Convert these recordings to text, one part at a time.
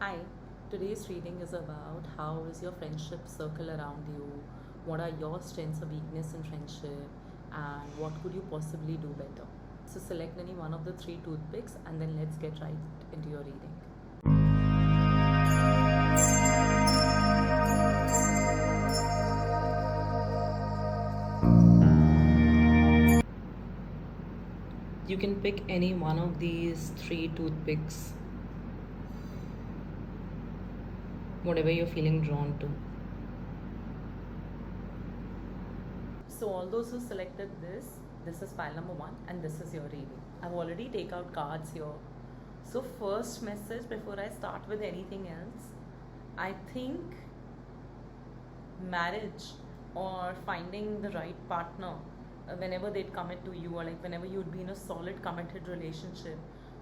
Hi, today's reading is about how is your friendship circle around you, what are your strengths or weakness in friendship, and what could you possibly do better. So select any one of the three toothpicks and then let's get right into your reading. You can pick any one of these three toothpicks, whatever you're feeling drawn to. So all those who selected this is file number one and this is your reading. I've already take out cards here. So first message before I start with anything else, I think marriage or finding the right partner, whenever they'd commit to you, or like whenever you'd be in a solid committed relationship,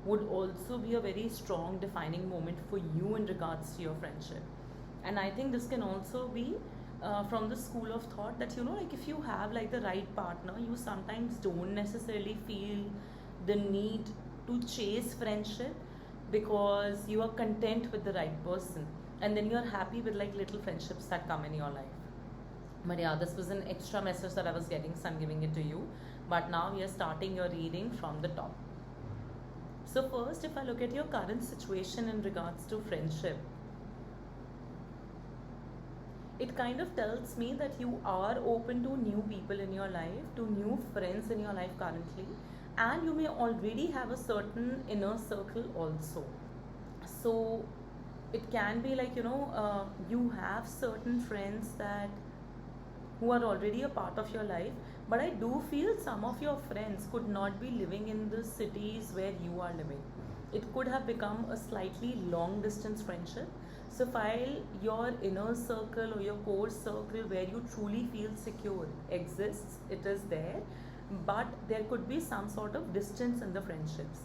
would also be a very strong defining moment for you in regards to your friendship. And I think this can also be from the school of thought that like if you have like the right partner, you sometimes don't necessarily feel the need to chase friendship because you are content with the right person, and then you're happy with like little friendships that come in your life. But yeah, this was an extra message that I was getting, so I'm giving it to you. But now we are starting your reading from the top. So first, if I look at your current situation in regards to friendship, it kind of tells me that you are open to new people in your life, to new friends in your life currently, and you may already have a certain inner circle also. So it can be like you have certain friends that who are already a part of your life, but I do feel some of your friends could not be living in the cities where you are living. It could have become a slightly long distance friendship. So while your inner circle or your core circle where you truly feel secure exists, it is there, but there could be some sort of distance in the friendships.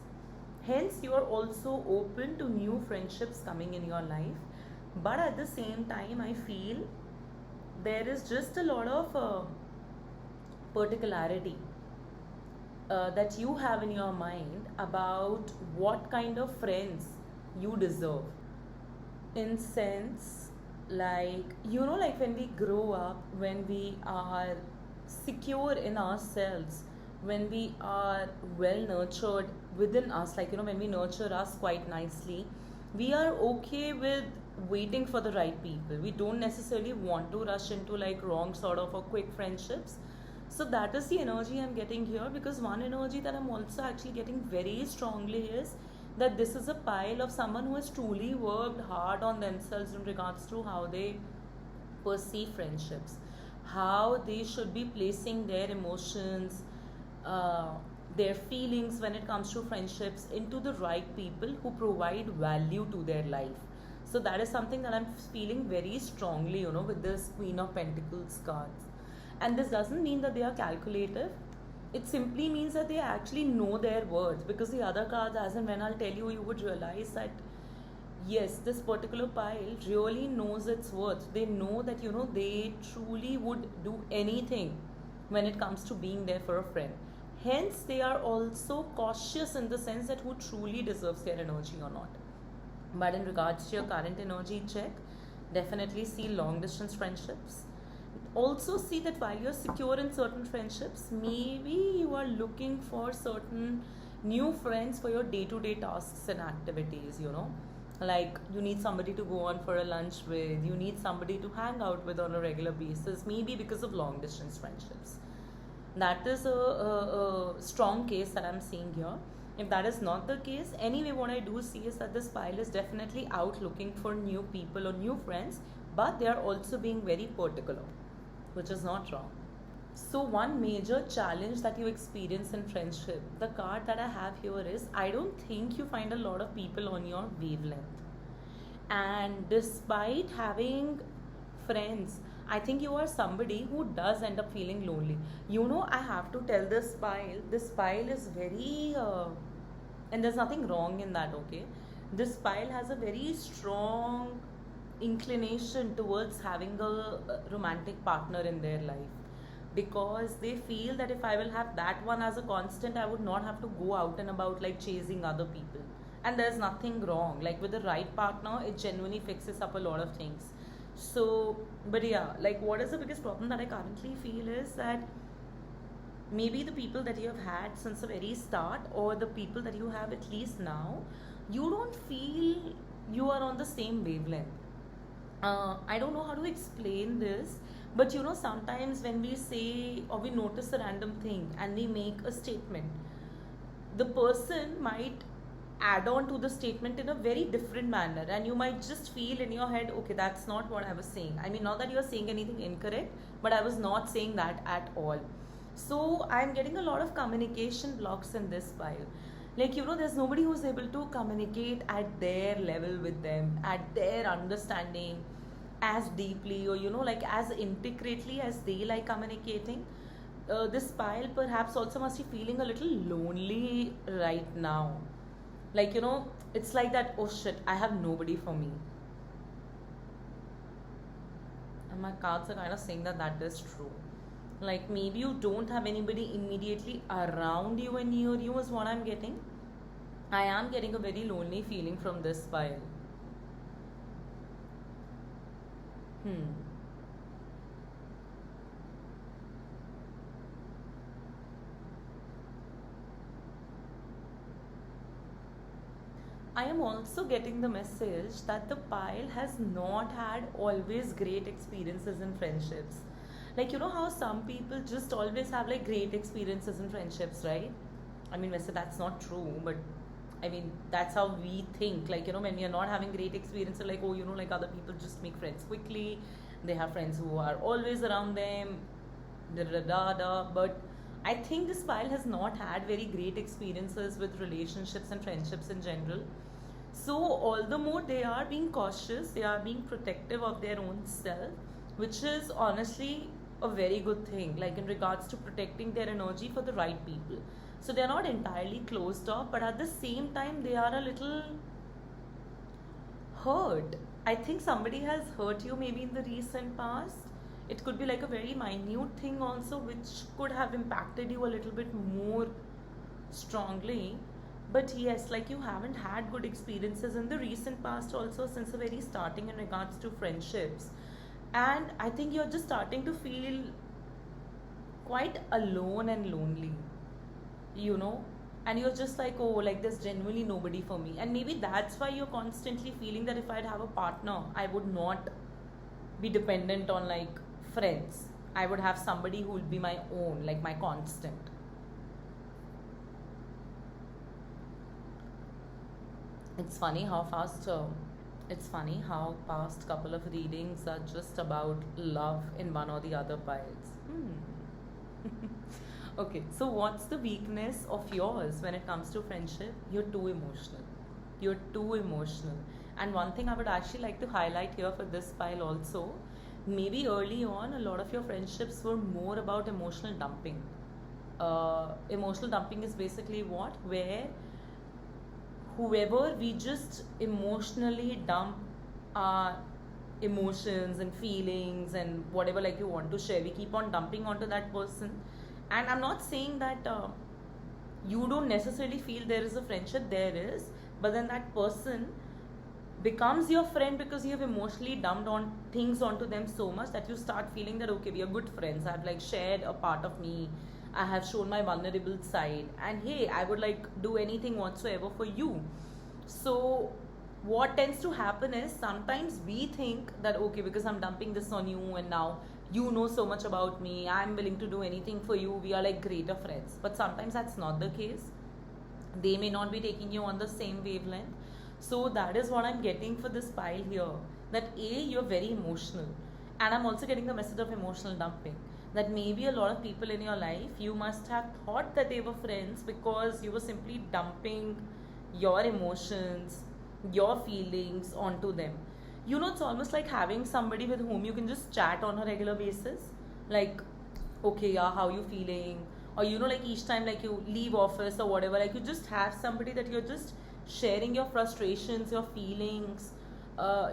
Hence, you are also open to new friendships coming in your life, but at the same time, I feel there is just a lot of particularity that you have in your mind about what kind of friends you deserve. In sense, like like when we grow up, when we are secure in ourselves, when we are well nurtured within us, like when we nurture us quite nicely, we are okay with waiting for the right people. We don't necessarily want to rush into like wrong sort of or quick friendships. So that is the energy I'm getting here, because one energy that I'm also actually getting very strongly is that this is a pile of someone who has truly worked hard on themselves in regards to how they perceive friendships, how they should be placing their emotions, uh, their feelings when it comes to friendships into the right people who provide value to their life. So that is something that I'm feeling very strongly, with this Queen of Pentacles cards. And this doesn't mean that they are calculative. It simply means that they actually know their worth, because the other cards, as and when I'll tell you, you would realize that yes, this particular pile really knows its worth. They know that they truly would do anything when it comes to being there for a friend. Hence, they are also cautious in the sense that who truly deserves their energy or not. But in regards to your current energy check, definitely see long distance friendships. Also see that while you're secure in certain friendships, maybe you are looking for certain new friends for your day-to-day tasks and activities. Like you need somebody to go on for a lunch with, you need somebody to hang out with on a regular basis, maybe because of long distance friendships. That is a strong case that I'm seeing here. If that is not the case, anyway, what I do see is that this pile is definitely out looking for new people or new friends, but they are also being very particular, which is not wrong. So, one major challenge that you experience in friendship, the card that I have here is I don't think you find a lot of people on your wavelength. And despite having friends, I think you are somebody who does end up feeling lonely. I have to tell this pile is very, and there's nothing wrong in that, okay? This pile has a very strong inclination towards having a romantic partner in their life, because they feel that if I will have that one as a constant, I would not have to go out and about like chasing other people. and there's nothing wrong. Like with the right partner, it genuinely fixes up a lot of things. So, but yeah, like what is the biggest problem that I currently feel is that maybe the people that you have had since the very start, or the people that you have at least now, you don't feel you are on the same wavelength. I don't know how to explain this, but sometimes when we say or we notice a random thing and we make a statement, the person might add on to the statement in a very different manner, and you might just feel in your head, okay, that's not what I was saying. I mean, not that you're saying anything incorrect, but I was not saying that at all. So I'm getting a lot of communication blocks in this file. Like, there's nobody who's able to communicate at their level with them, at their understanding as deeply, or like as intricately as they like communicating. This pile perhaps also must be feeling a little lonely right now. Like, it's like that, oh shit, I have nobody for me. And my cards are kind of saying that that is true. Like, maybe you don't have anybody immediately around you and near you, is what I'm getting. I am getting a very lonely feeling from this pile. I am also getting the message that the pile has not had always great experiences in friendships. Like, how some people just always have like great experiences in friendships, right? I mean, I say that's not true, but I mean, that's how we think. Like, when we are not having great experiences, like, oh, like other people just make friends quickly. They have friends who are always around them, da da da da. But I think this pile has not had very great experiences with relationships and friendships in general. So, all the more they are being cautious, they are being protective of their own self, which is honestly a very good thing, like in regards to protecting their energy for the right people. So they're not entirely closed off, but at the same time, they are a little hurt. I think somebody has hurt you maybe in the recent past. It could be like a very minute thing also, which could have impacted you a little bit more strongly. But yes, like you haven't had good experiences in the recent past also, since the very starting in regards to friendships. And I think you're just starting to feel quite alone and lonely, you know and you're just like, oh, like there's genuinely nobody for me. And maybe that's why you're constantly feeling that if I'd have a partner, I would not be dependent on like friends. I would have somebody who would be my own, like my constant. It's funny how fast it's funny how past couple of readings are just about love in one or the other piles. Okay, so what's the weakness of yours when it comes to friendship? You're too emotional. You're too emotional. And one thing I would actually like to highlight here for this pile also, maybe early on, a lot of your friendships were more about emotional dumping. Emotional dumping is basically what? Where whoever we just emotionally dump our emotions and feelings and whatever like you want to share, we keep on dumping onto that person. And I'm not saying that you don't necessarily feel there is a friendship, there is, but then that person becomes your friend because you have emotionally dumped on things onto them so much that you start feeling that, okay, we are good friends, I've like shared a part of me, I have shown my vulnerable side, and hey, I would like do anything whatsoever for you. So what tends to happen is sometimes we think that, okay, because I'm dumping this on you and now you know so much about me, I'm willing to do anything for you, we are like greater friends. But sometimes that's not the case. They may not be taking you on the same wavelength. So that is what I'm getting for this pile here, that you're very emotional, and I'm also getting the message of emotional dumping, that maybe a lot of people in your life, you must have thought that they were friends because you were simply dumping your emotions, your feelings onto them. It's almost like having somebody with whom you can just chat on a regular basis, like, okay, yeah, how you feeling? Or like each time like you leave office or whatever, like you just have somebody that you're just sharing your frustrations, your feelings,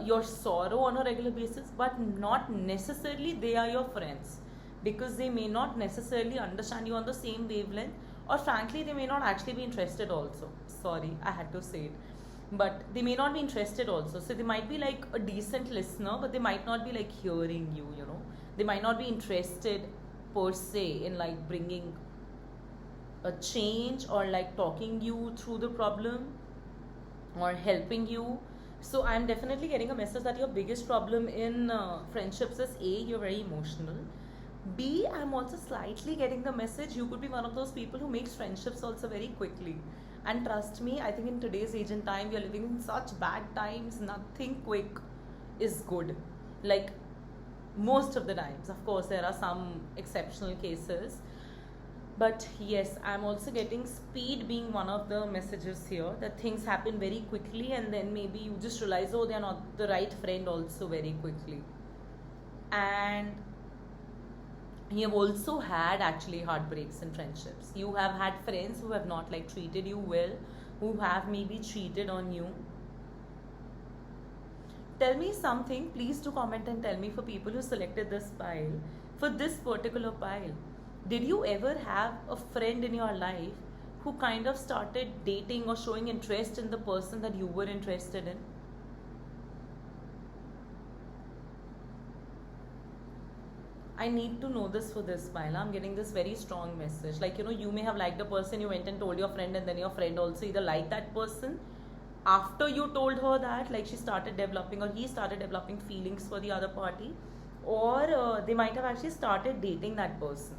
your sorrow on a regular basis, but not necessarily they are your friends, because they may not necessarily understand you on the same wavelength, or frankly they may not actually be interested also. Sorry, I had to say it. but they may not be interested also. So they might be like a decent listener, but they might not be like hearing you, you know. They might not be interested per se in like bringing a change or like talking you through the problem or helping you. So I'm definitely getting a message that your biggest problem in friendships is A, you're very emotional. B, I'm also slightly getting the message you could be one of those people who makes friendships also very quickly. And trust me, I think in today's age and time, we are living in such bad times, nothing quick is good. Like most of the times, of course, there are some exceptional cases, but yes, I'm also getting speed being one of the messages here, that things happen very quickly and then maybe you just realize, oh, they're not the right friend also very quickly. And you have also had actually heartbreaks in friendships. You have had friends who have not like treated you well, who have maybe cheated on you. Tell me something, please do comment and tell me, for people who selected this pile, for this particular pile, did you ever have a friend in your life who kind of started dating or showing interest in the person that you were interested in? I need to know this for this pile. I'm getting this very strong message. Like, you know, you may have liked a person, you went and told your friend, and then your friend also either liked that person. After you told her that, like, she started developing or he started developing feelings for the other party, or they might have actually started dating that person.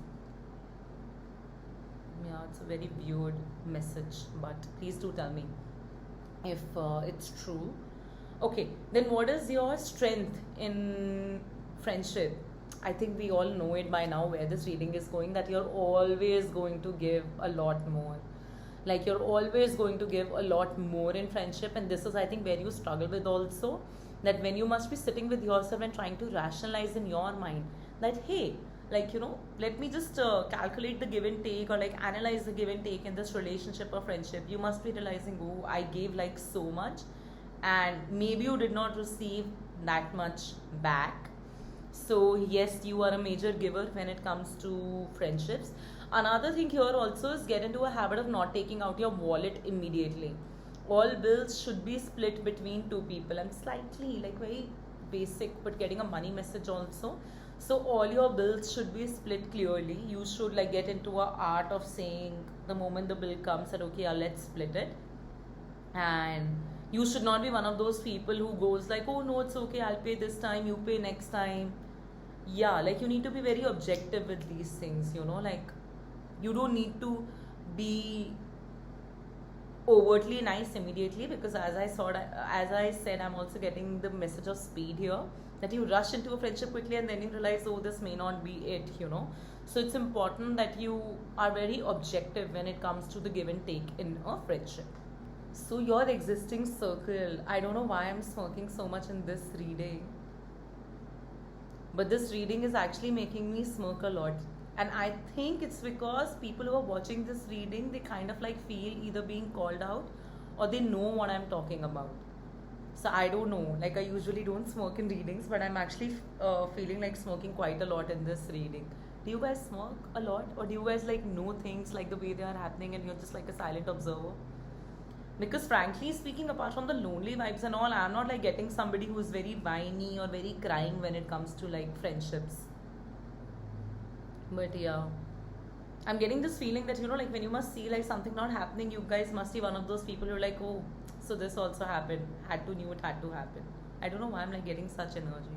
Yeah, it's a very weird message, but please do tell me if it's true. Okay, then what is your strength in friendship? I think we all know it by now where this reading is going, that you're always going to give a lot more. Like you're always going to give a lot more in friendship, and this is, I think, where you struggle with also. That when you must be sitting with yourself and trying to rationalize in your mind that, hey, like, you know, let me just calculate the give and take, or like analyze the give and take in this relationship or friendship. You must be realizing, oh, I gave like so much, and maybe you did not receive that much back. So yes, you are a major giver when it comes to friendships. Another thing here also is get into a habit of not taking out your wallet immediately. All bills should be split between two people. I'm slightly like very basic, but getting a money message also. So all your bills should be split clearly. You should like get into a art of saying the moment the bill comes that, okay, let's split it. And you should not be one of those people who goes like, oh no, it's okay, I'll pay this time, you pay next time. Yeah, like you need to be very objective with these things, you know, like you don't need to be overtly nice immediately, because as I said, I'm also getting the message of speed here, that you rush into a friendship quickly and then you realize, oh, this may not be it, you know. So it's important that you are very objective when it comes to the give and take in a friendship. So your existing circle, I don't know why I'm smirking so much in this reading, but this reading is actually making me smirk a lot. And I think it's because people who are watching this reading, they kind of like feel either being called out or they know what I'm talking about. So I don't know, like I usually don't smoke in readings, but I'm actually feeling like smoking quite a lot in this reading. Do you guys smoke a lot, or do you guys like know things like the way they are happening and you're just like a silent observer? Because frankly speaking, apart from the lonely vibes and all, I'm not like getting somebody who's very whiny or very crying when it comes to like friendships. But yeah, I'm getting this feeling that, you know, like when you must see like something not happening, you guys must be one of those people who are like, oh, so this also happened, knew it had to happen. I don't know why I'm like getting such energy.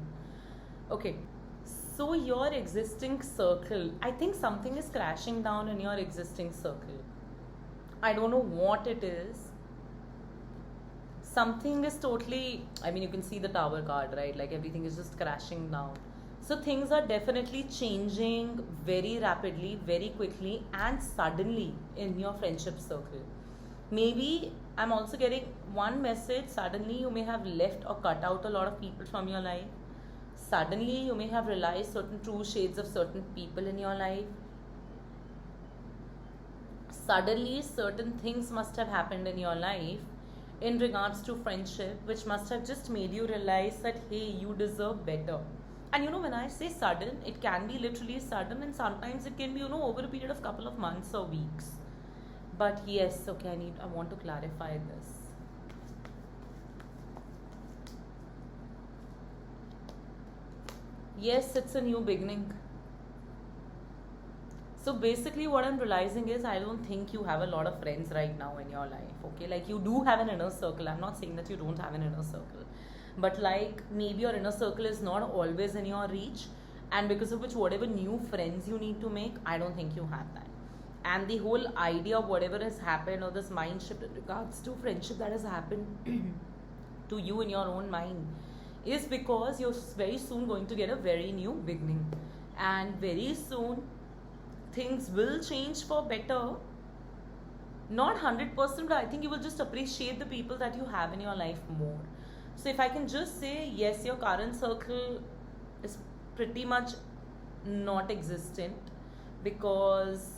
Okay, so your existing circle, I think something is crashing down in your existing circle. I don't know what it is. Something is totally, I mean, you can see the tower card, right? Like everything is just crashing down. So things are definitely changing very rapidly, very quickly, and suddenly in your friendship circle. Maybe I'm also getting one message, suddenly you may have left or cut out a lot of people from your life. Suddenly you may have realized certain true shades of certain people in your life. Suddenly certain things must have happened in your life in regards to friendship, which must have just made you realize that, hey, you deserve better. And you know, when I say sudden, it can be literally sudden, and sometimes it can be, you know, over a period of couple of months or weeks. But yes, okay, I want to clarify this. Yes, it's a new beginning. So basically, what I'm realizing is I don't think you have a lot of friends right now in your life. Okay, like you do have an inner circle. I'm not saying that you don't have an inner circle, but like maybe your inner circle is not always in your reach, and because of which, whatever new friends you need to make, I don't think you have that. And the whole idea of whatever has happened or this mind shift in regards to friendship that has happened to you in your own mind is because you're very soon going to get a very new beginning, and very soon things will change for better. Not 100%, but I think you will just appreciate the people that you have in your life more. So if I can just say, yes, your current circle is pretty much not existent, because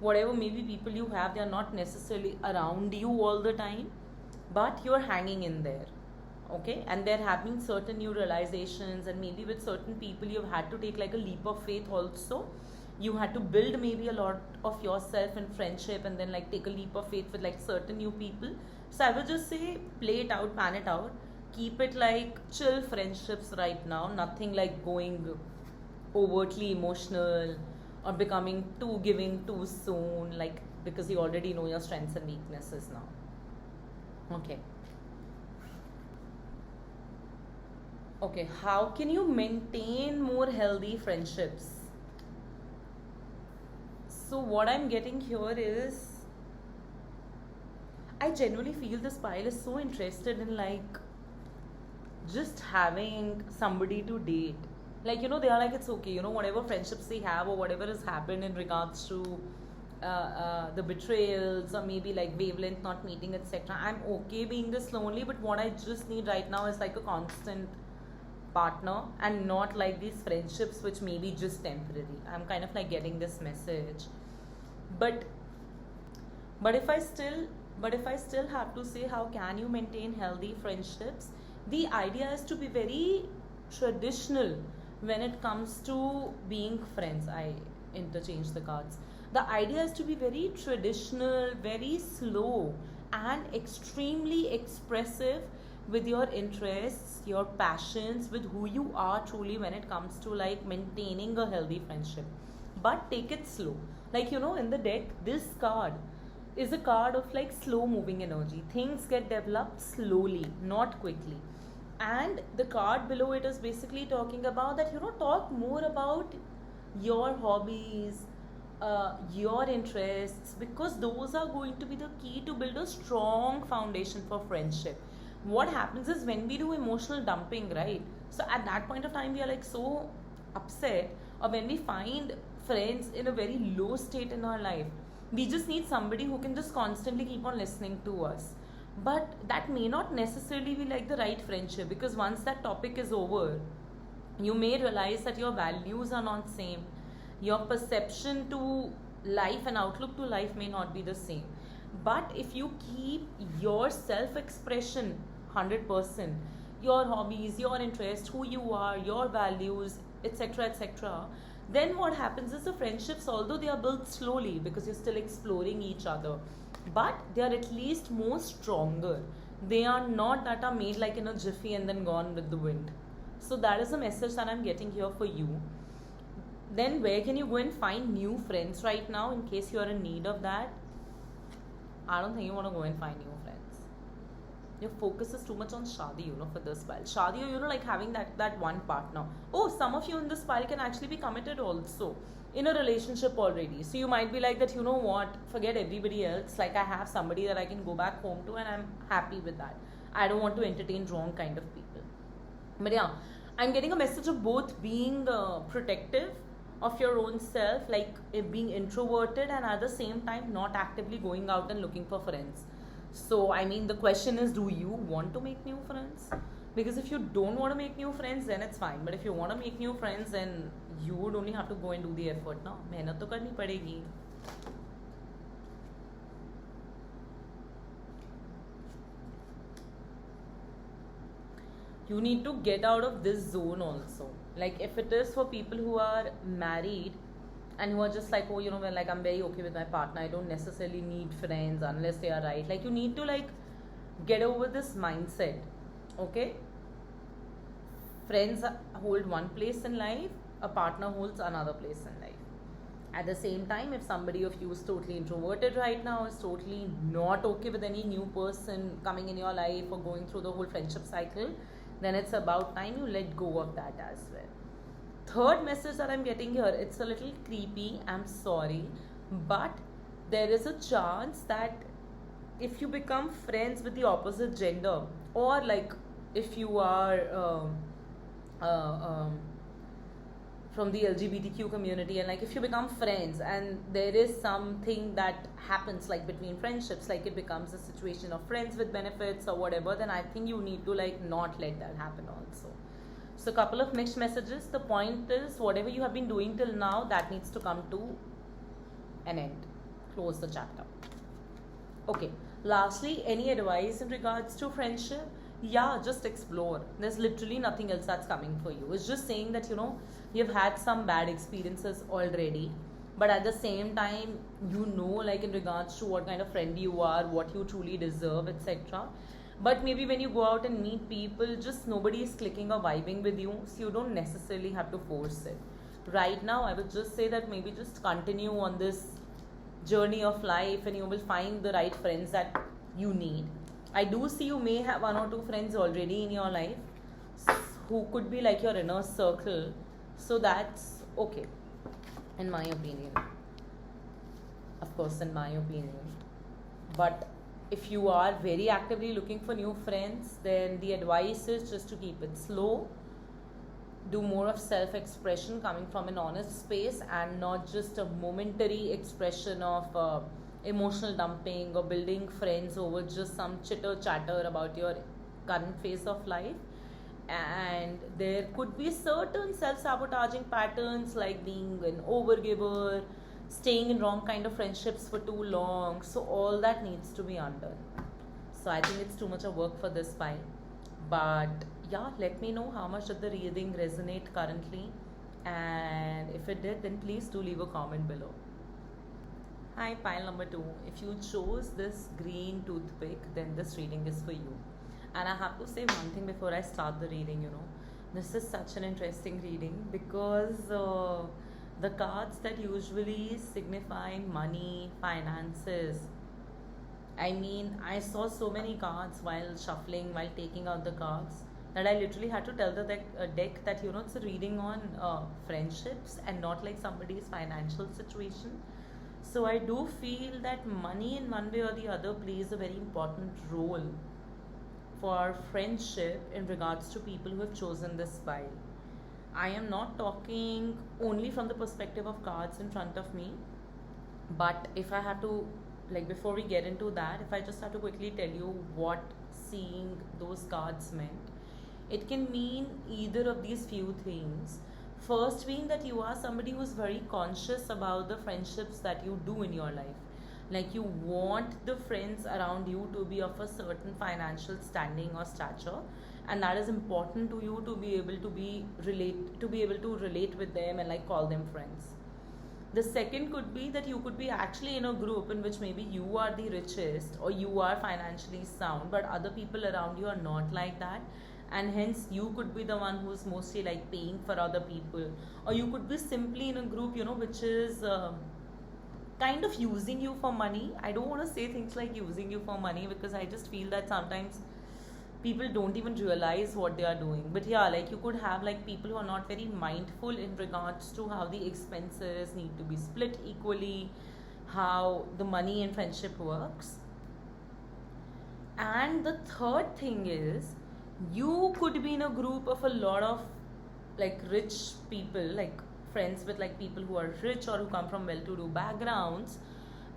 whatever maybe people you have, they are not necessarily around you all the time, but you're hanging in there. Okay, and there have been certain new realizations, and maybe with certain people you've had to take like a leap of faith also. You had to build maybe a lot of yourself in friendship, and then like take a leap of faith with like certain new people. So I would just say, play it out, pan it out, keep it like chill friendships right now, nothing like going overtly emotional or becoming too giving too soon, like because you already know your strengths and weaknesses now. Okay. Okay, how can you maintain more healthy friendships? So, what I'm getting here is I genuinely feel this pile is so interested in like just having somebody to date. Like, they are like, it's okay, whatever friendships they have or whatever has happened in regards to the betrayals or maybe like wavelength not meeting, etc. I'm okay being this lonely, but what I just need right now is like a constant partner, and not like these friendships which may be just temporary. I'm kind of like getting this message. But but if I still but if I still have to say, how can you maintain healthy friendships, the idea is to be very traditional when it comes to being friends. I interchange the cards. The idea is to be very traditional, very slow, and extremely expressive with your interests, your passions, with who you are truly when it comes to like maintaining a healthy friendship. But take it slow. Like, in the deck, this card is a card of like slow moving energy. Things get developed slowly, not quickly. And the card below it is basically talking about that, talk more about your hobbies, your interests, because those are going to be the key to build a strong foundation for friendship. What happens is when we do emotional dumping, right? So at that point of time, we are like so upset, or when we find friends in a very low state in our life, we just need somebody who can just constantly keep on listening to us. But that may not necessarily be like the right friendship, because once that topic is over, you may realize that your values are not same, your perception to life and outlook to life may not be the same. But if you keep your self expression 100%, your hobbies, your interests, who you are, your values, etc., etc., then what happens is the friendships, although they are built slowly because you're still exploring each other, but they are at least more stronger. They are not that are made like in a jiffy and then gone with the wind. So that is the message that I'm getting here for you. Then where can you go and find new friends right now in case you are in need of that? I don't think you want to go and find new friends. Your focus is too much on shadi, for this pile. Shadi, like having that one partner. Oh, some of you in this pile can actually be committed also in a relationship already. So you might be like that, what, forget everybody else. Like I have somebody that I can go back home to, and I'm happy with that. I don't want to entertain wrong kind of people. But yeah, I'm getting a message of both being protective of your own self, like being introverted, and at the same time not actively going out and looking for friends. So I mean, the question is, do you want to make new friends? Because if you don't want to make new friends, then it's fine. But if you want to make new friends, then you would only have to go and do the effort now. मेहनत तो करनी पड़ेगी. You need to get out of this zone also. Like if it is for people who are married and who are just like, oh, well, like I'm very okay with my partner, I don't necessarily need friends unless they are right. Like you need to like get over this mindset. Okay, Friends hold one place in life, a partner holds another place in life. At the same time, if somebody of you is totally introverted right now, is totally not okay with any new person coming in your life or going through the whole friendship cycle, then it's about time you let go of that as well. Third message that I'm getting here, it's a little creepy, I'm sorry, but there is a chance that if you become friends with the opposite gender, or like if you are from the LGBTQ community, and like if you become friends and there is something that happens like between friendships, like it becomes a situation of friends with benefits or whatever, then I think you need to like not let that happen also. So, a couple of mixed messages. The point is, whatever you have been doing till now, that needs to come to an end. Close the chapter. Okay. Lastly, any advice in regards to friendship? Yeah, just explore. There's literally nothing else that's coming for you. It's just saying that, you've had some bad experiences already. But at the same time, like in regards to what kind of friend you are, what you truly deserve, etc. But maybe when you go out and meet people, just nobody is clicking or vibing with you, so you don't necessarily have to force it. Right now, I would just say that maybe just continue on this journey of life and you will find the right friends that you need. I do see you may have one or two friends already in your life who could be like your inner circle, so that's okay, in my opinion. Of course, in my opinion. But if you are very actively looking for new friends, then the advice is just to keep it slow, do more of self-expression coming from an honest space and not just a momentary expression of emotional dumping or building friends over just some chitter chatter about your current phase of life. And there could be certain self-sabotaging patterns like being an overgiver, staying in wrong kind of friendships for too long, so all that needs to be undone. So I think it's too much of work for this file, but yeah, let me know how much did the reading resonate currently, and if it did, then please do leave a comment below. Hi, pile number 2. If you chose this green toothpick, then this reading is for you. And I have to say one thing before I start the reading, this is such an interesting reading because the cards that usually signify money, finances. I mean, I saw so many cards while shuffling, while taking out the cards, that I literally had to tell the deck that, it's a reading on friendships and not like somebody's financial situation. So I do feel that money in one way or the other plays a very important role for friendship in regards to people who have chosen this file. I am not talking only from the perspective of cards in front of me, but if I have to, like before we get into that, if I just have to quickly tell you what seeing those cards meant, it can mean either of these few things. First being that you are somebody who is very conscious about the friendships that you do in your life. Like you want the friends around you to be of a certain financial standing or stature, and that is important to you to be able to relate with them and like call them friends. The second could be that you could be actually in a group in which maybe you are the richest or you are financially sound, but other people around you are not like that, and hence you could be the one who's mostly like paying for other people, or you could be simply in a group which is kind of using you for money. I don't want to say things like using you for money because I just feel that sometimes people don't even realize what they are doing. But yeah, like you could have like people who are not very mindful in regards to how the expenses need to be split equally, how the money in friendship works. And the third thing is, you could be in a group of a lot of like rich people, like friends with like people who are rich or who come from well-to-do backgrounds,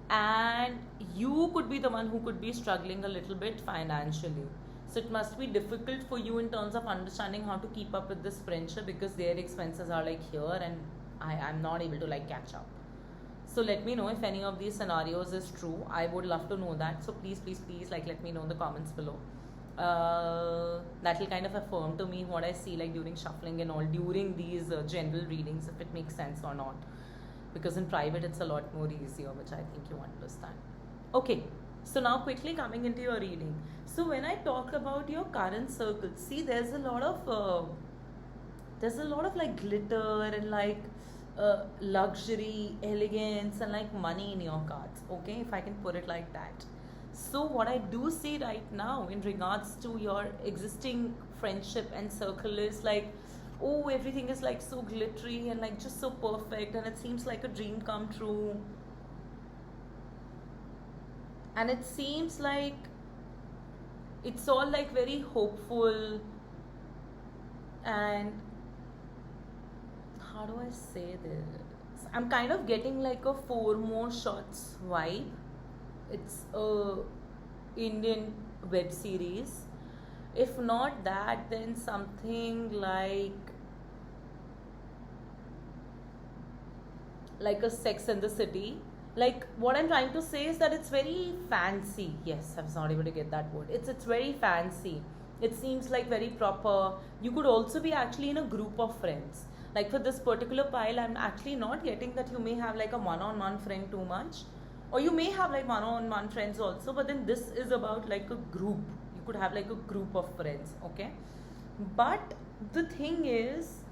and you could be the one who could be struggling a little bit financially. So it must be difficult for you in terms of understanding how to keep up with this friendship because their expenses are like here and I'm not able to like catch up. So let me know if any of these scenarios is true. I would love to know that. So please like let me know in the comments below. That will kind of affirm to me what I see like during shuffling and all during these general readings, if it makes sense or not, because in private it's a lot more easier, which I think you understand. Okay, so now quickly coming into your reading. So when I talk about your current circle, see there's a lot of there's a lot of like glitter and like luxury, elegance, and like money in your cards. Okay, if I can put it like that. So what I do see right now in regards to your existing friendship and circle is like, oh, everything is like so glittery and like just so perfect, and it seems like a dream come true, and it seems like it's all like very hopeful. And how do I say this? I'm kind of getting like a four more shots vibe. It's a Indian web series. If not that, then something like a Sex and the City. Like what I'm trying to say is that it's very fancy. Yes, I was not able to get that word. It's very fancy. It seems like very proper. You could also be actually in a group of friends. Like for this particular pile, I'm actually not getting that you may have like a one-on-one friend too much, or you may have like one-on-one friends also. But then this is about like a group. You could have like a group of friends. Okay, but the thing is,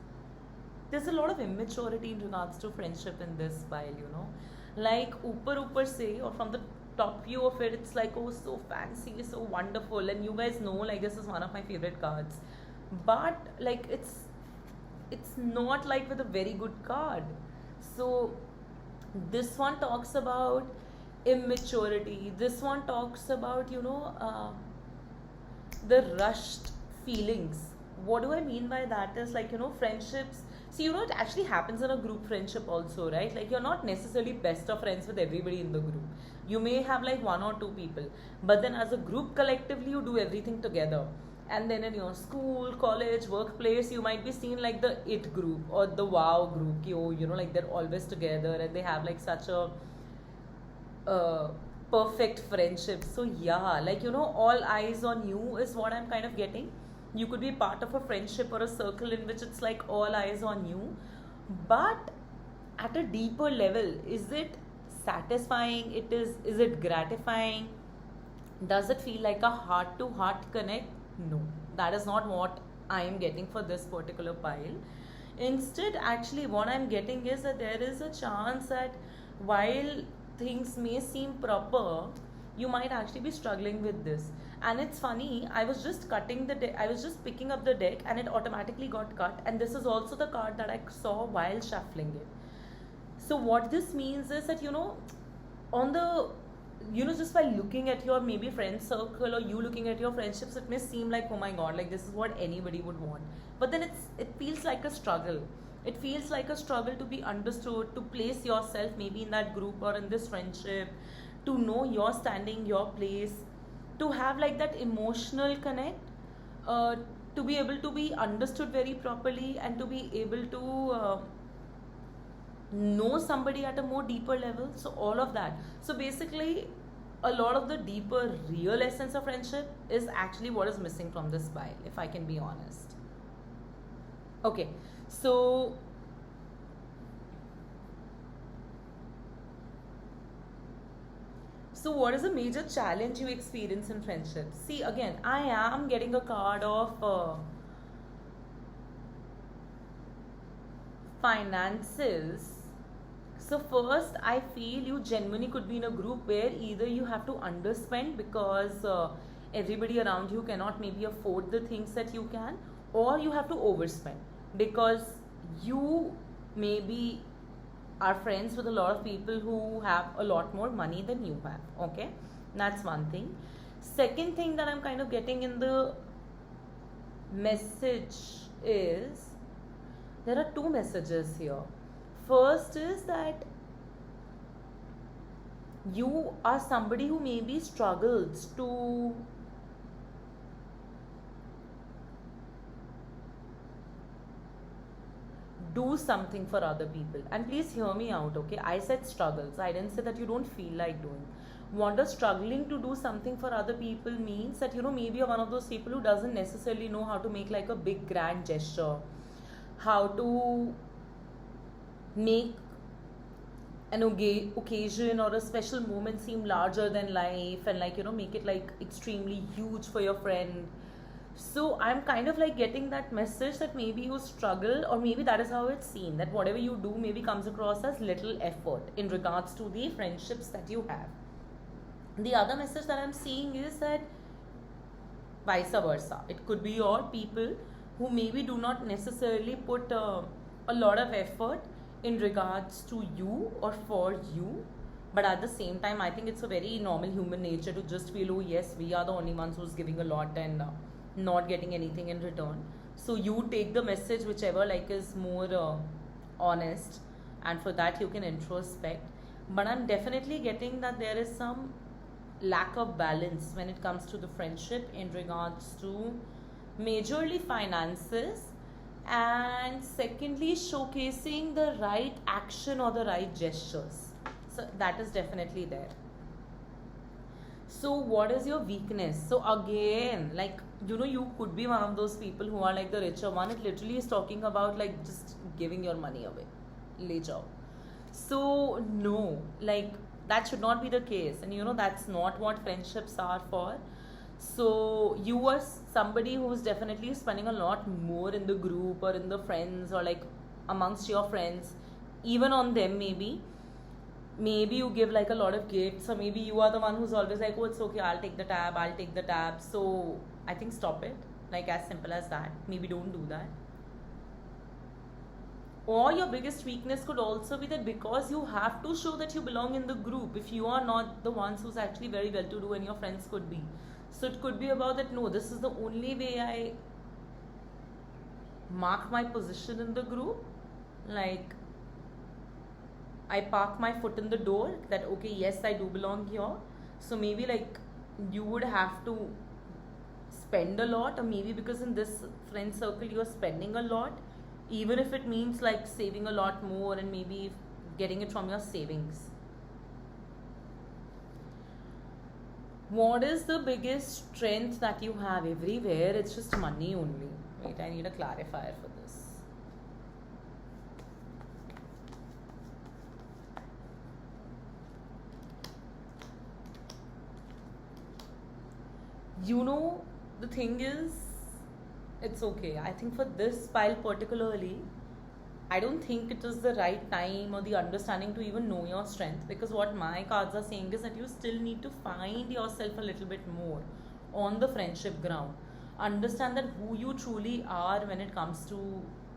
there's a lot of immaturity in regards to friendship in this pile. Like upper say, or from the top view of it, it's like, oh, so fancy, so wonderful, and you guys know like this is one of my favorite cards. But like it's not like with a very good card. So this one talks about immaturity. This one talks about the rushed feelings. What do I mean by that is like, friendships. See, it actually happens in a group friendship also, right? Like you're not necessarily best of friends with everybody in the group. You may have like one or two people, but then as a group collectively you do everything together. And then in your school, college, workplace, you might be seen like the it group or the wow group. Like they're always together and they have like such a perfect friendship. So yeah, like all eyes on you is what I'm kind of getting. You could be part of a friendship or a circle in which it's like all eyes on you. But at a deeper level, is it satisfying? Is it gratifying? Does it feel like a heart to heart connect? No, that is not what I am getting for this particular pile. Instead, actually, what I'm getting is that there is a chance that while things may seem proper, you might actually be struggling with this. And it's funny, I was just cutting the deck, I was just picking up the deck, and it automatically got cut. And this is also the card that I saw while shuffling it. So what this means is that on the just by looking at your maybe friend circle, or you looking at your friendships, it may seem like, oh my god, like this is what anybody would want. But then it feels like a struggle. It feels like a struggle to be understood, to place yourself maybe in that group or in this friendship, to know your standing, your place, to have like that emotional connect, to be able to be understood very properly, and to be able to know somebody at a more deeper level. So all of that. So basically, a lot of the deeper real essence of friendship is actually what is missing from this pile, if I can be honest. Okay, so what is a major challenge you experience in friendships? See, again, I am getting a card of finances. So first, I feel you genuinely could be in a group where either you have to underspend because everybody around you cannot maybe afford the things that you can, or you have to overspend because you maybe are friends with a lot of people who have a lot more money than you have. Okay, that's one thing. Second thing that I'm kind of getting in the message is there are two messages here. First is that you are somebody who maybe struggles to do something for other people. And please hear me out, okay? I said struggles. I didn't say that you don't feel like doing. What does struggling to do something for other people means that, maybe you're one of those people who doesn't necessarily know how to make like a big grand gesture, how to make an occasion or a special moment seem larger than life, and like make it like extremely huge for your friend. So I'm kind of like getting that message that maybe you struggle, or maybe that is how it's seen, that whatever you do maybe comes across as little effort in regards to the friendships that you have. The other message that I'm seeing is that vice versa. It could be your people who maybe do not necessarily put a lot of effort in regards to you or for you. But at the same time, I think it's a very normal human nature to just feel, oh, yes, we are the only ones who's giving a lot and not getting anything in return. So you take the message, whichever like is more honest, and for that you can introspect. But I'm definitely getting that there is some lack of balance when it comes to the friendship in regards to majorly finances, and secondly showcasing the right action or the right gestures. So that is definitely there. So what is your weakness? So again, like, you could be one of those people who are like the richer one. It literally is talking about like just giving your money away, le jao. So no, like, that should not be the case, and that's not what friendships are for. So you are somebody who is definitely spending a lot more in the group or in the friends, or like amongst your friends, even on them. Maybe you give like a lot of gifts, or maybe you are the one who's always like, oh, it's okay, I'll take the tab. So I think stop it, like, as simple as that. Maybe don't do that. Or your biggest weakness could also be that because you have to show that you belong in the group, if you are not the ones who's actually very well to do, and your friends could be. So it could be about that, no, this is the only way I mark my position in the group. Like, I park my foot in the door that, okay, yes, I do belong here. So maybe like you would have to spend a lot, or maybe because in this friend circle you're spending a lot, even if it means like saving a lot more and maybe getting it from your savings. What is the biggest strength that you have? Everywhere it's just money only. Wait, I need a clarifier for this. The thing is, it's okay. I think for this pile particularly, I don't think it is the right time or the understanding to even know your strength, because what my cards are saying is that you still need to find yourself a little bit more on the friendship ground. Understand that who you truly are when it comes to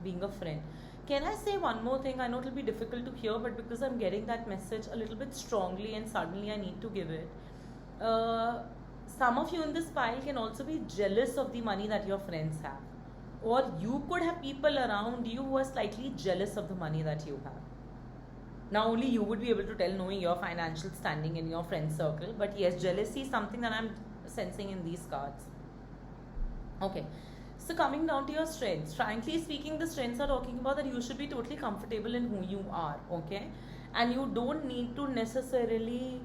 being a friend. Can I say one more thing? I know it will be difficult to hear, but because I'm getting that message a little bit strongly and suddenly I need to give it. Some of you in this pile can also be jealous of the money that your friends have, or you could have people around you who are slightly jealous of the money that you have. Now only you would be able to tell, knowing your financial standing in your friend circle. But yes, jealousy is something that I'm sensing in these cards. Okay, so coming down to your strengths, frankly speaking, the strengths are talking about that you should be totally comfortable in who you are. Okay, and you don't need to necessarily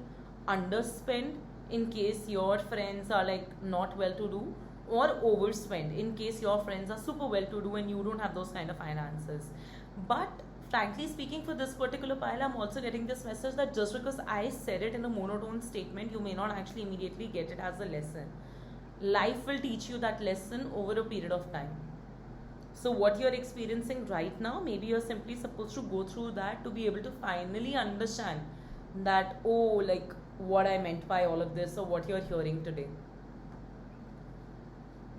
underspend in case your friends are like not well to do, or overspend in case your friends are super well to do and you don't have those kind of finances. But frankly speaking, for this particular pile, I'm also getting this message that just because I said it in a monotone statement, you may not actually immediately get it as a lesson. Life will teach you that lesson over a period of time. So what you're experiencing right now, maybe you're simply supposed to go through that to be able to finally understand that, oh, like, what I meant by all of this, or what you're hearing today.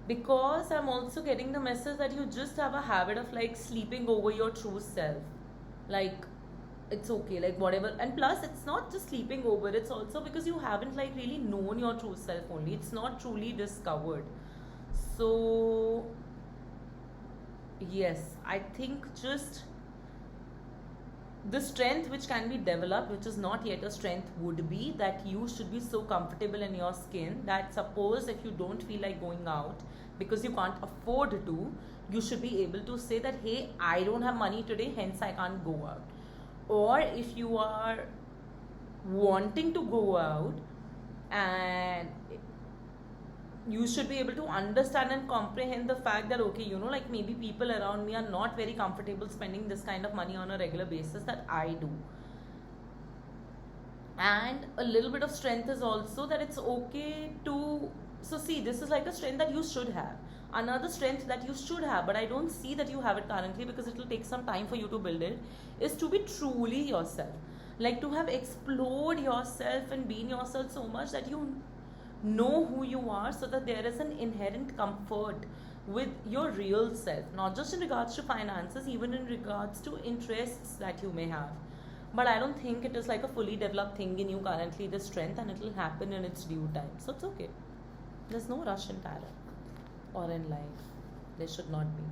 Because I'm also getting the message that you just have a habit of like sleeping over your true self. Like, it's okay, like whatever. And plus, it's not just sleeping over, it's also because you haven't like really known your true self only. It's not truly discovered. So yes, I think just the strength which can be developed, which is not yet a strength, would be that you should be so comfortable in your skin that suppose if you don't feel like going out because you can't afford to, you should be able to say that, hey, I don't have money today, hence I can't go out. Or if you are wanting to go out, and you should be able to understand and comprehend the fact that, okay, like maybe people around me are not very comfortable spending this kind of money on a regular basis that I do. And a little bit of strength is also that it's okay to, so see, this is like a strength that you should have. Another strength that you should have, but I don't see that you have it currently because it will take some time for you to build it, is to be truly yourself. Like to have explored yourself and been yourself so much that you know who you are, so that there is an inherent comfort with your real self, not just in regards to finances, even in regards to interests that you may have. But I don't think it is like a fully developed thing in you currently, the strength, and it will happen in its due time. So it's okay. There's no rush in tarot or in life. There should not be.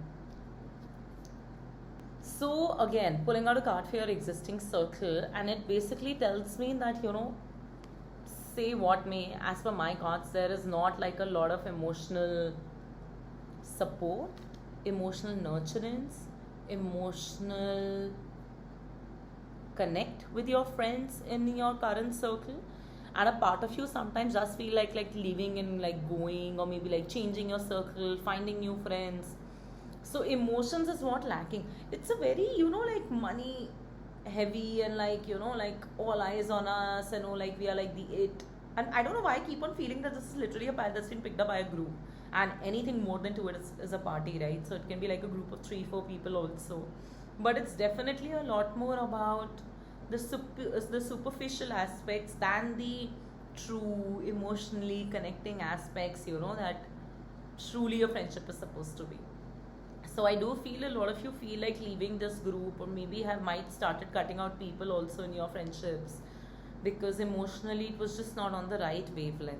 So again, pulling out a card for your existing circle, and it basically tells me that, say what may, as per my cards, there is not like a lot of emotional support, emotional nurturance, emotional connect with your friends in your current circle. And a part of you sometimes does feel like leaving and like going, or maybe like changing your circle, finding new friends. So emotions is what lacking. It's a very, like money heavy, and like all eyes on us, and like we are like the it. And I don't know why I keep on feeling that this is literally a pile that's been picked up by a group, and anything more than two is a party, right? So it can be like a group of 3-4 people also, but it's definitely a lot more about the superficial aspects than the true emotionally connecting aspects, that truly a friendship is supposed to be. So I do feel a lot of you feel like leaving this group, or maybe might started cutting out people also in your friendships, because emotionally it was just not on the right wavelength.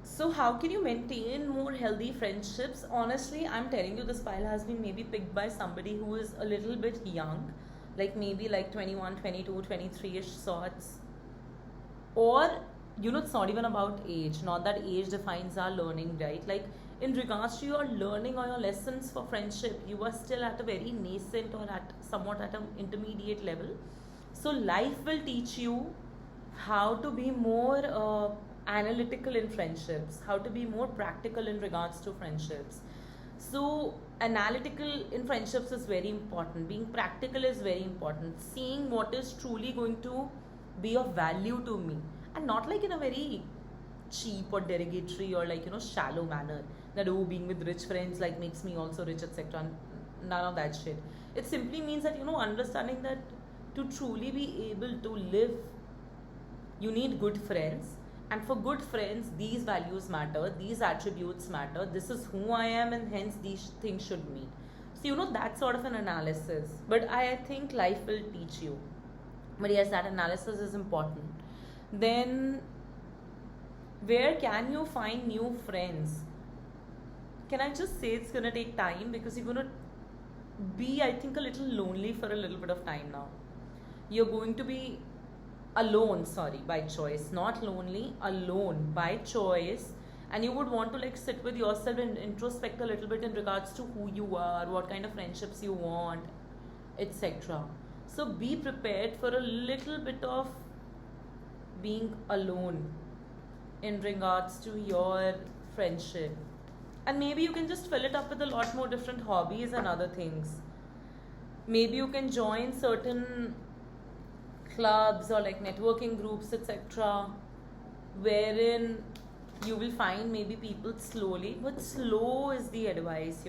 So how can you maintain more healthy friendships? Honestly, I'm telling you, this file has been maybe picked by somebody who is a little bit young, like maybe like 21, 22, 23-ish sorts. Or, it's not even about age. Not that age defines our learning, right? Like in regards to your learning or your lessons for friendship, you are still at a very nascent, or at somewhat at an intermediate level. So life will teach you how to be more analytical in friendships, how to be more practical in regards to friendships. So analytical in friendships is very important. Being practical is very important. Seeing what is truly going to be of value to me, and not like in a very cheap or derogatory or like shallow manner, that being with rich friends like makes me also rich, etc. None of that shit. It simply means that understanding that to truly be able to live, you need good friends, and for good friends these values matter, these attributes matter, this is who I am, and hence these things should meet. So that sort of an analysis, but I think life will teach you. But yes, that analysis is important. Then where can you find new friends? Can I just say it's gonna take time, because you're gonna be, I think, a little lonely for a little bit of time now. You're going to be alone, by choice, not lonely, alone by choice. And you would want to like sit with yourself and introspect a little bit in regards to who you are, what kind of friendships you want, etc. So be prepared for a little bit of being alone in regards to your friendship. And maybe you can just fill it up with a lot more different hobbies and other things. Maybe you can join certain clubs or like networking groups, etc., wherein you will find maybe people slowly, but slow is the advice,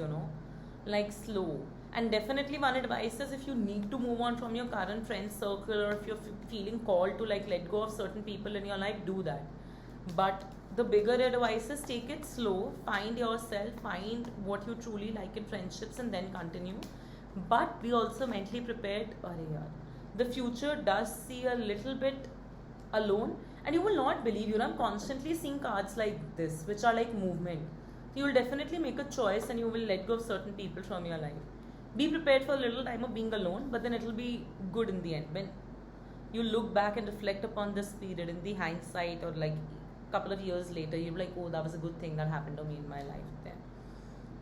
like slow. And definitely one advice is, if you need to move on from your current friend circle, or if you're feeling called to like let go of certain people in your life, do that. But the bigger advice is, take it slow, find yourself, find what you truly like in friendships, and then continue. But be also mentally prepared. The future does see a little bit alone, and you will not believe, I'm constantly seeing cards like this, which are like movement. You will definitely make a choice, and you will let go of certain people from your life. Be prepared for a little time of being alone, but then it will be good in the end. When you look back and reflect upon this period in the hindsight, or like a couple of years later, you're like, oh, that was a good thing that happened to me in my life then.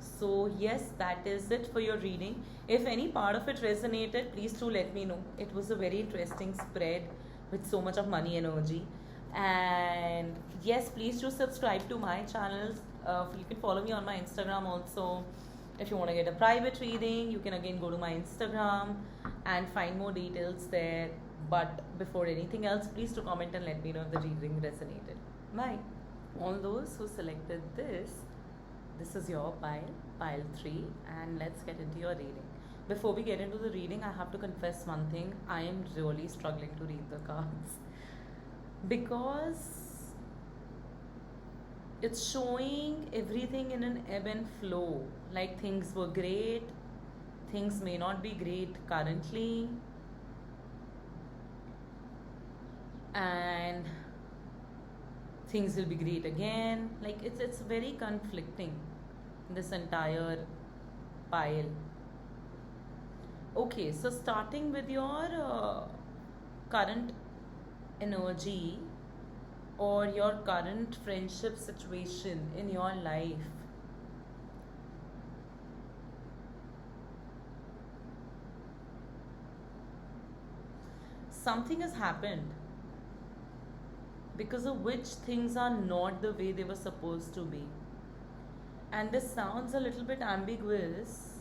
So yes, that is it for your reading. If any part of it resonated, please do let me know. It was a very interesting spread with so much of money energy. And yes, please do subscribe to my channels. You can follow me on my Instagram also. If you want to get a private reading, you can again go to my Instagram and find more details there. But before anything else, please do comment and let me know if the reading resonated. Bye. All those who selected this is your pile 3, and let's get into your reading. Before we get into the reading, I have to confess one thing. I am really struggling to read the cards because it's showing everything in an ebb and flow. Like things were great, things may not be great currently, and things will be great again. Like it's very conflicting, this entire pile. Okay, so starting with your current energy or your current friendship situation in your life. Something has happened because of which things are not the way they were supposed to be. And this sounds a little bit ambiguous,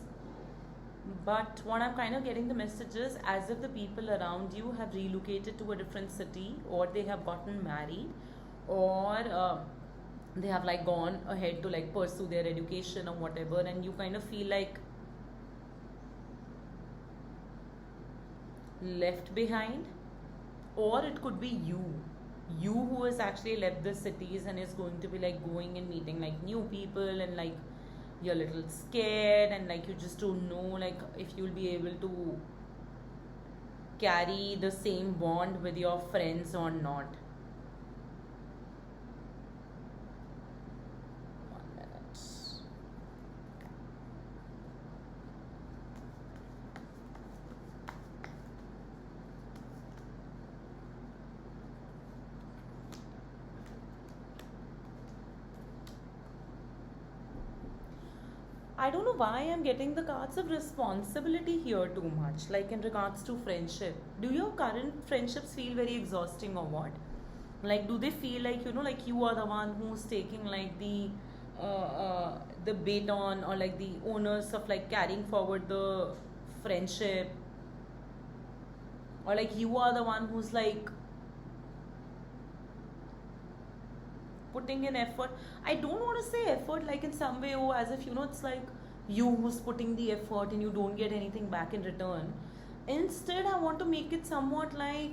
but what I'm kind of getting the message is as if the people around you have relocated to a different city, or they have gotten married, or they have like gone ahead to like pursue their education or whatever, and you kind of feel like left behind. Or it could be you who has actually left the cities and is going to be like going and meeting like new people, and like you're a little scared, and like you just don't know like if you'll be able to carry the same bond with your friends or not. One minute. I don't know why I'm getting the cards of responsibility here too much, like in regards to friendship. Do your current friendships feel very exhausting or what? Like, do they feel like, like you are the one who's taking like the baton, or like the owners of like carrying forward the friendship, or like you are the one who's like putting in effort? I don't want to say effort like in some way, oh, as if it's like you who's putting the effort and you don't get anything back in return. Instead, I want to make it somewhat like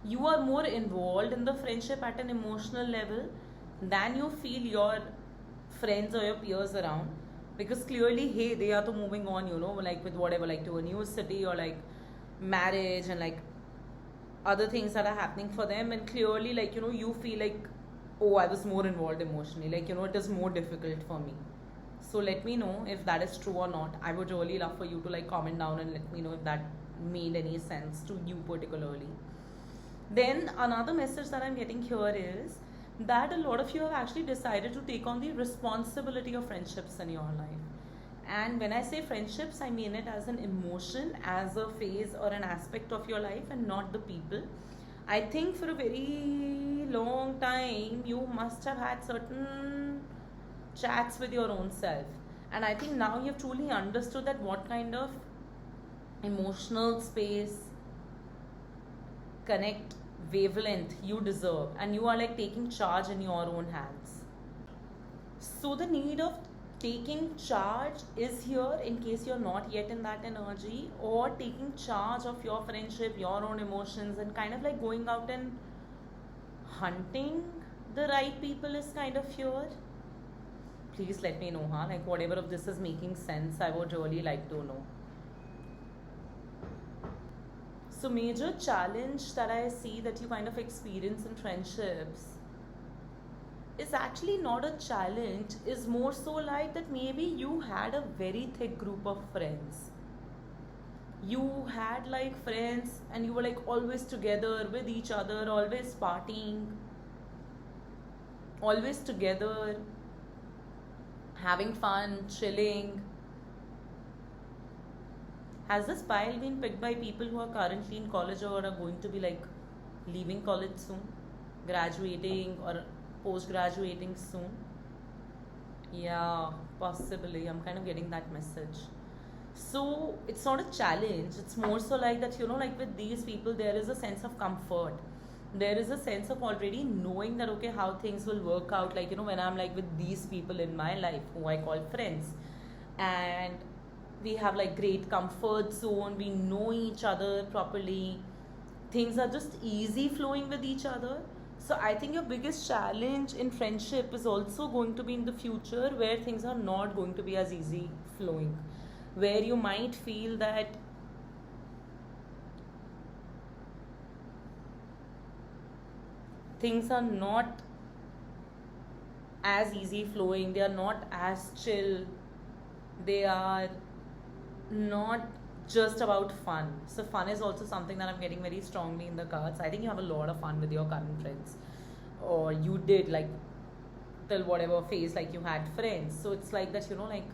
you are more involved in the friendship at an emotional level than you feel your friends or your peers around. Because clearly, hey, they are to moving on, like with whatever, like to a new city, or like marriage, and like other things that are happening for them. And clearly, like you feel like, oh, I was more involved emotionally, like it is more difficult for me. So let me know if that is true or not. I would really love for you to like comment down and let me know if that made any sense to you particularly. Then another message that I'm getting here is that a lot of you have actually decided to take on the responsibility of friendships in your life. And when I say friendships, I mean it as an emotion, as a phase or an aspect of your life, and not the people. I think for a very long time, you must have had certain chats with your own self. And I think now you've truly understood that what kind of emotional space, connect, wavelength you deserve, and you are like taking charge in your own hands. So the need of taking charge is here in case you're not yet in that energy, or taking charge of your friendship, your own emotions, and kind of like going out and hunting the right people is kind of here. Please let me know, like whatever of this is making sense, I would really like to know. So major challenge that I see that you kind of experience in friendships is actually not a challenge, is more so like that maybe you had a very thick group of friends. You had like friends and you were like always together with each other, always partying, always together, having fun, chilling. Has this pile been picked by people who are currently in college or are going to be like leaving college soon, graduating or post graduating soon? Yeah, possibly. I'm kind of getting that message. So it's not a challenge, it's more so like that, like with these people, there is a sense of comfort. there is a sense of already knowing that okay, how things will work out, like when I'm like with these people in my life who I call friends, and we have like great comfort zone, we know each other properly, things are just easy flowing with each other. So I think your biggest challenge in friendship is also going to be in the future, where things are not going to be as easy flowing, where you might feel that things are not as easy flowing, they are not as chill, they are not just about fun. So fun is also something that I'm getting very strongly in the cards. I think you have a lot of fun with your current friends, or you did, like till whatever phase like you had friends. So it's like that, like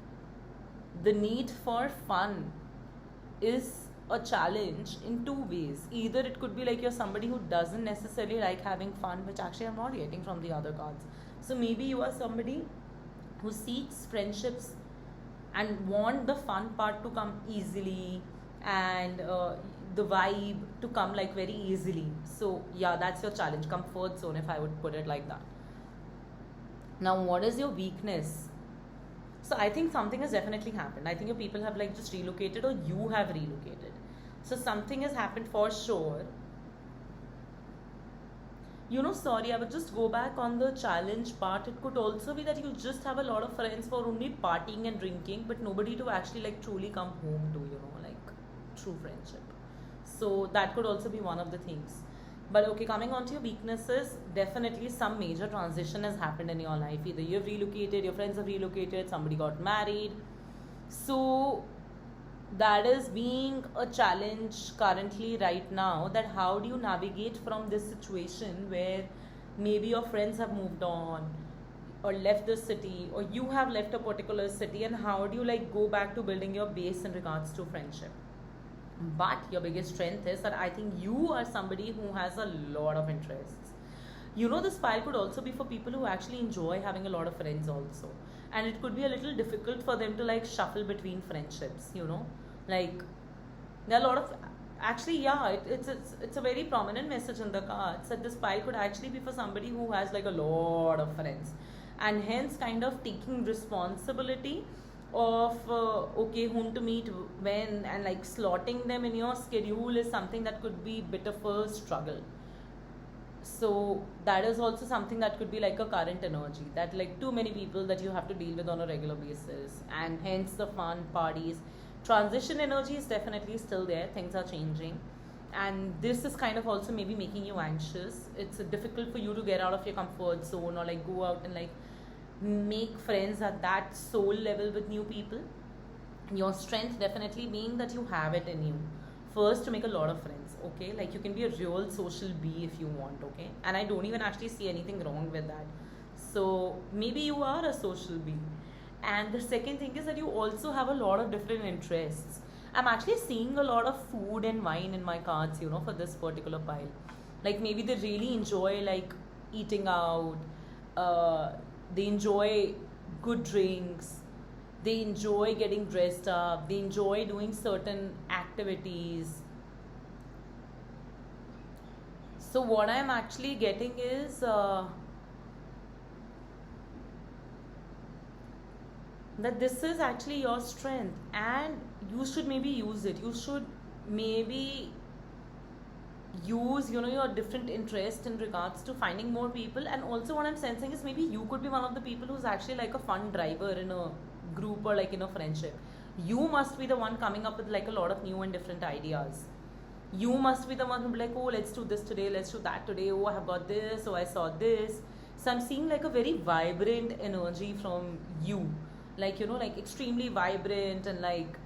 the need for fun is a challenge in two ways. Either it could be like you're somebody who doesn't necessarily like having fun, which actually I'm not getting from the other cards. So maybe you are somebody who seeks friendships and want the fun part to come easily, and the vibe to come like very easily. So yeah, that's your challenge, comfort zone, if I would put it like that. Now, what is your weakness? So I think something has definitely happened. I think your people have like just relocated, or you have relocated. So something has happened for sure. Sorry, I would just go back on the challenge part. It could also be that you just have a lot of friends for only partying and drinking, but nobody to actually like truly come home to, like true friendship. So that could also be one of the things. But okay, coming on to your weaknesses, definitely some major transition has happened in your life. Either you've relocated, your friends have relocated, somebody got married. So that is being a challenge currently right now, that how do you navigate from this situation where maybe your friends have moved on or left the city, or you have left a particular city, and how do you like go back to building your base in regards to friendship. But your biggest strength is that I think you are somebody who has a lot of interests. This file could also be for people who actually enjoy having a lot of friends also, and it could be a little difficult for them to like shuffle between friendships. Like there are a lot of, actually, yeah, it's a very prominent message in the cards that this file could actually be for somebody who has like a lot of friends, and hence kind of taking responsibility of okay, whom to meet when, and like slotting them in your schedule is something that could be bit of a struggle. So that is also something that could be like a current energy, that like too many people that you have to deal with on a regular basis, and hence the fun parties. Transition energy is definitely still there, things are changing, and this is kind of also maybe making you anxious. It's difficult for you to get out of your comfort zone, or like go out and like make friends at that soul level with new people. Your strength definitely being that you have it in you, first, to make a lot of friends. Okay, like you can be a real social bee if you want. Okay, and I don't even actually see anything wrong with that. So maybe you are a social bee. And the second thing is that you also have a lot of different interests. I'm actually seeing a lot of food and wine in my cards, for this particular pile. Like maybe they really enjoy like eating out, uh, they enjoy good drinks, they enjoy getting dressed up, they enjoy doing certain activities. So what I'm actually getting is that this is actually your strength, and you should maybe use it. You should maybe use your different interest in regards to finding more people. And also what I'm sensing is maybe you could be one of the people who's actually like a fun driver in a group, or like in a friendship. You must be the one coming up with like a lot of new and different ideas. You must be the one who be like, oh, let's do this today, let's do that today, oh, I have got this, oh, I saw this. So I'm seeing like a very vibrant energy from you, like like extremely vibrant and like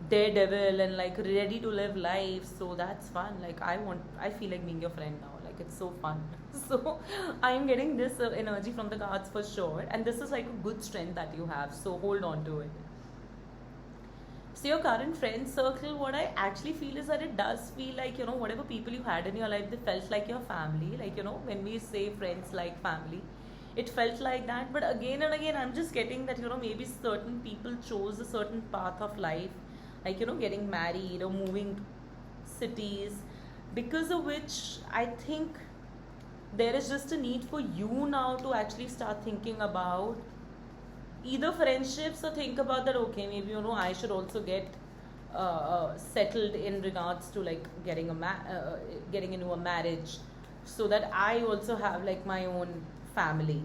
daredevil and like ready to live life. So that's fun. Like I feel like being your friend now, like it's so fun. So I'm getting this energy from the cards for sure, and this is like a good strength that you have, so hold on to it. So your current friend circle, what I actually feel is that it does feel like whatever people you had in your life, they felt like your family. Like when we say friends like family, it felt like that. But again and again, I'm just getting that maybe certain people chose a certain path of life, like getting married or moving cities, because of which I think there is just a need for you now to actually start thinking about either friendships, or think about that, okay, maybe I should also get settled in regards to like getting into a marriage, so that I also have like my own family.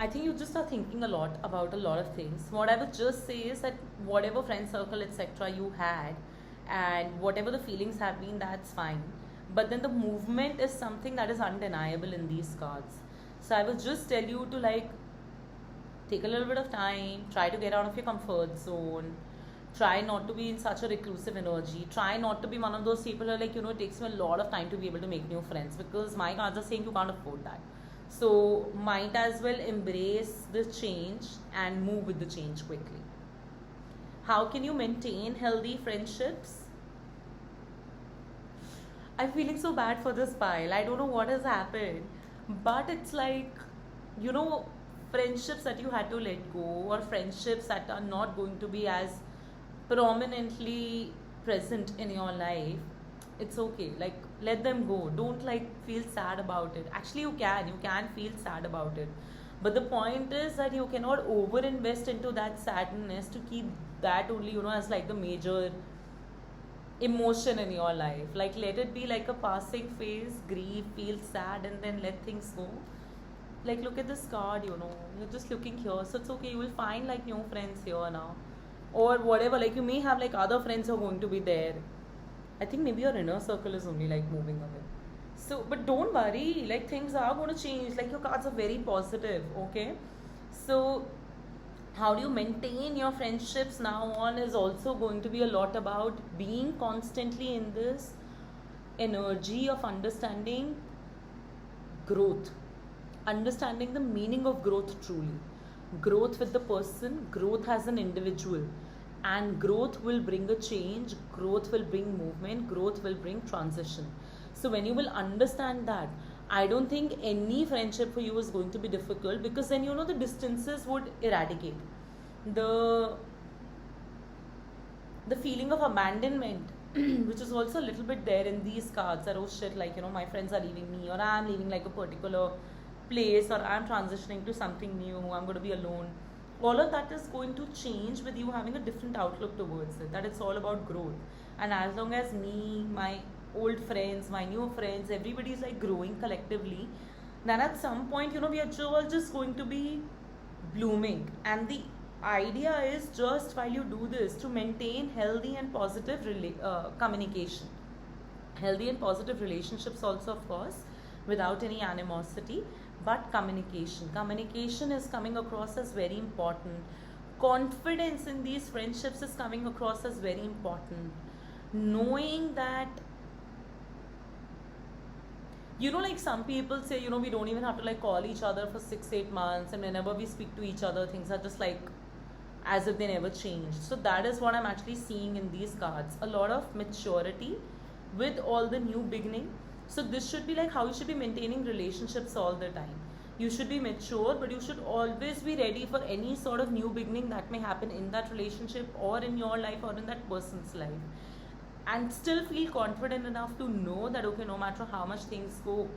I think you just are thinking a lot about a lot of things. What I would just say is that whatever friend circle, etc., you had, and whatever the feelings have been, that's fine. But then the movement is something that is undeniable in these cards. So I would just tell you to like take a little bit of time, try to get out of your comfort zone, try not to be in such a reclusive energy, try not to be one of those people who are like, it takes me a lot of time to be able to make new friends, because my cards are saying you can't afford that. So might as well embrace the change and move with the change quickly. How can you maintain healthy friendships? I'm feeling so bad for this pile. I don't know what has happened. But it's like, you know, friendships that you had to let go, or friendships that are not going to be as prominently present in your life. It's okay. Like, let them go. Don't like feel sad about it. Actually, you can feel sad about it. But the point is that you cannot over invest into that sadness to keep that only, as like the major emotion in your life. Like, let it be like a passing phase, grieve, feel sad, and then let things go. Like, look at this card, you're just looking here, so it's okay. You will find like new friends here now, or whatever. Like, you may have like other friends who are going to be there. I think maybe your inner circle is only like moving away. So, but don't worry, like things are going to change. Like, your cards are very positive, okay? So, how do you maintain your friendships now on is also going to be a lot about being constantly in this energy of understanding growth, understanding the meaning of growth truly. Growth with the person, growth as an individual, and growth will bring a change, growth will bring movement, growth will bring transition. So when you will understand that, I don't think any friendship for you is going to be difficult, because then the distances would eradicate the feeling of abandonment which is also a little bit there in these cards, that oh shit, like my friends are leaving me, or I'm leaving like a particular place, or I'm transitioning to something new, I'm going to be alone. All of that is going to change with you having a different outlook towards it, that it's all about growth. And as long as me, my old friends, my new friends, everybody is like growing collectively, then at some point we are all just going to be blooming. And the idea is, just while you do this, to maintain healthy and positive communication, healthy and positive relationships also, of course, without any animosity. But communication is coming across as very important. Confidence in these friendships is coming across as very important. Knowing that, like some people say, we don't even have to like call each other for 6-8 months, and whenever we speak to each other, things are just like as if they never changed. So that is what I'm actually seeing in these cards, a lot of maturity with all the new beginning. So this should be like how you should be maintaining relationships all the time. You should be mature, but you should always be ready for any sort of new beginning that may happen in that relationship, or in your life, or in that person's life. And still feel confident enough to know that, okay, no matter how much things go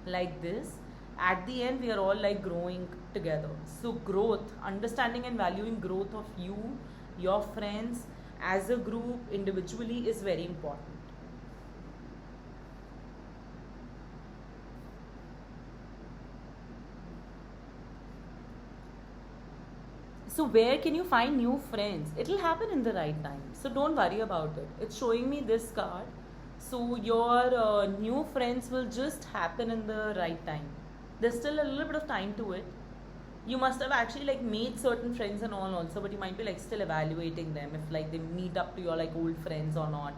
like this, at the end we are all like growing together. So growth, understanding and valuing growth of you, your friends, as a group, individually, is very important. So where can you find new friends? It'll happen in the right time, so don't worry about it. It's showing me this card. So your new friends will just happen in the right time. There's still a little bit of time to it. You must have actually like made certain friends and all also, but you might be like still evaluating them, if like they meet up to your like old friends or not,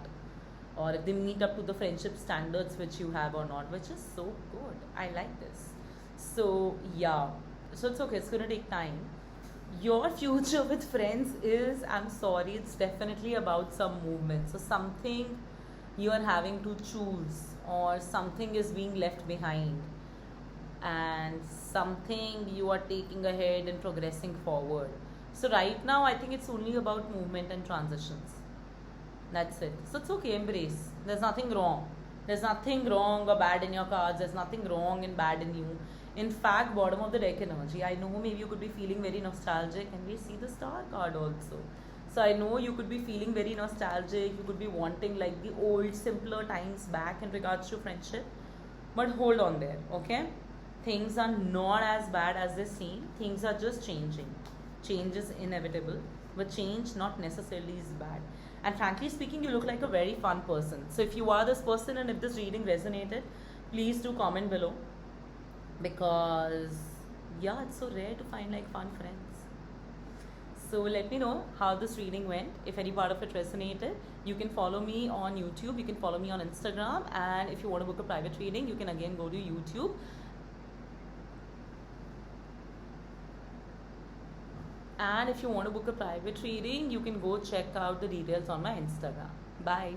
or if they meet up to the friendship standards which you have or not, which is so good. I like this. So yeah, so it's okay, it's gonna take time. Your future with friends is, I'm sorry, it's definitely about some movement. So something you are having to choose, or something is being left behind, and something you are taking ahead and progressing forward. So right now I think it's only about movement and transitions. That's it. So it's okay, embrace. There's nothing wrong. There's nothing wrong or bad in your cards. There's nothing wrong and bad in you. In fact, bottom of the deck energy. I know maybe you could be feeling very nostalgic, and we see the star card also. So I know you could be feeling very nostalgic. You could be wanting like the old, simpler times back in regards to friendship. But hold on there, okay? Things are not as bad as they seem. Things are just changing. Change is inevitable, but change not necessarily is bad. And frankly speaking, you look like a very fun person. So if you are this person and if this reading resonated, please do comment below, because yeah, it's so rare to find like fun friends. So let me know how this reading went. If any part of it resonated, you can follow me on YouTube, you can follow me on Instagram, and if you want to book a private reading, you can again go to YouTube. And if you want to book a private reading, you can go check out the details on my Instagram. Bye.